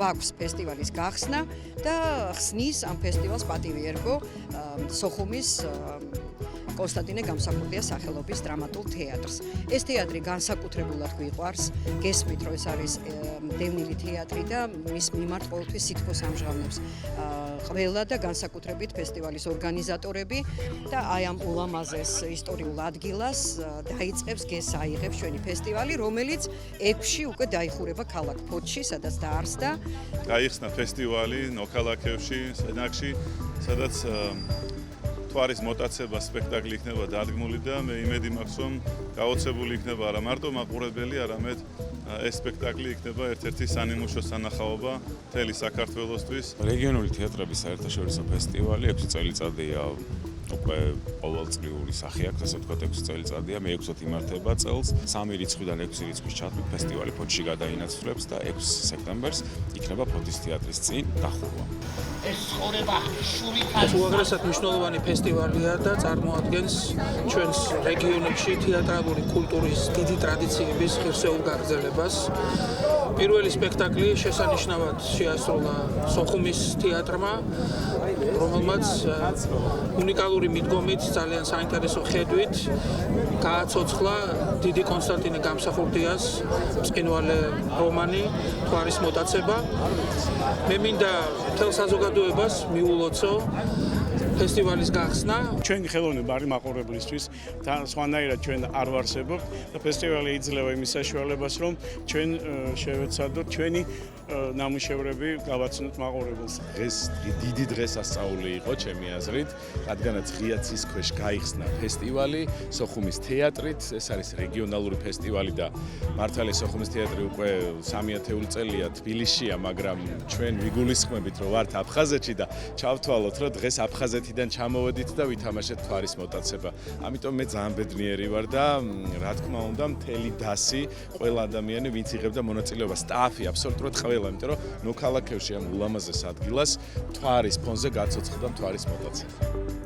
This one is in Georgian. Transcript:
გვაქვს ფესტივალის გახსნა და ხსნის ამ ფესტივალს პატივი ერგო სოხუმის კონსტანტინე გამსახურდიას სახელობის დრამატულ თეატრს. ეს თეატრი განსაკუთრებულად გვიყვარს, გესმით, რომ ეს არის დევნილი თეატრი და მის მიმართ ყოველთვის სითბოს ამჟღავნებს ყველა და განსაკუთრებით ფესტივალის ორგანიზატორები და აი ამ ულამაზეს ისტორიულ ადგილას დაიწყებს გესაიღებს ჩვენი ფესტივალი, რომელიც 6-ში უკვე დაიხურება ქალაქ ფოთში, სადაც დაარსდა. გაიხსნა ფესტივალი ნოქალაქევში, სენაკში, სადაც თვარის მოტაცება სპექტაკლი იქნება დადგმული და მე იმედი მაქვს, რომ გაოცებული იქნება არა მარტო მაყურებელი, არამედ ეს სპექტაკლი იქნება ერთ-ერთი სანიმუშო სანახაობა მთელი საქართველოსთვის. რეგიონული თეატრების საერთაშორისო ფესტივალი 6 წელიწადია უკვე ყოველწლიური სახე აქვს, ასე ვთქვათ, 6 წელიწადია, მე-6-ით იმართება წელს. 3 რიცხვიდან 6 რიცხვის ჩათვლით ფესტივალი ფოთში გადაინაცვლებს და 6 სექტემბერს იქნება ფოთის თეატრის წინ დახურვა. ეს ცხოვრება შურითაა. უაღრესად მნიშვნელოვანი ფესტივალია და წარმოადგენს ჩვენს რეგიონებში თეატრალური კულტურის დიდი ტრადიციების ღირსეულ გაგრძელებას. პირველი სპექტაკლი შესანიშნავად შეასრულა სოხუმის თეატრმა, რომელმაც უნიკალური მიდგომით, ძალიან საინტერესო ხედვით გააცოცხლა დიდი კონსტანტინე გამსახურდიას ბრწყინვალე რომანი თვარის მოტაცება. მე მინდა მთელ საზოგადოებას მიულოცო ფესტივალის გახსნა. ჩვენი ხელოვნება არის მაყურებლისთვის და სხვანაირად ჩვენ არ ვარსებობთ და ფესტივალი იძლევა იმის საშუალებას, რომ ჩვენ შევეცადოთ ჩვენი ნამუშევრები გავაცნოთ მაყურებელს. ეს დიდი დღესასწაული იყო ჩემი აზრით, რადგანაც ღია ცის ქვეშ გაიხსნა ფესტივალი სოხუმის თეატრით. ეს არის რეგიონალური ფესტივალი და მართალია სოხუმის თეატრი უკვე 3 წელია თბილისშია, მაგრამ ჩვენ ვიგულისხმებით, რომ ვართ აფხაზეთში და ჩავთვალოთ, რომ დღეს აფხაზეთიდან ჩამოვედით და ვითამაშეთ თვარის მოტაცება. ამიტომ მე ძალიან ბედნიერი ვარ და რა თქმა უნდა, მთელი დასი, ყველა ადამიანი, ვინც იღებდა მონაწილეობა, სტაფი, აბსოლუტურად ყველა, იმიტომ რომ ნოქალაქევში ამ ულამაზეს ადგილას თვარის ფონზე გაცოცხლდა თვარის მოტაცება.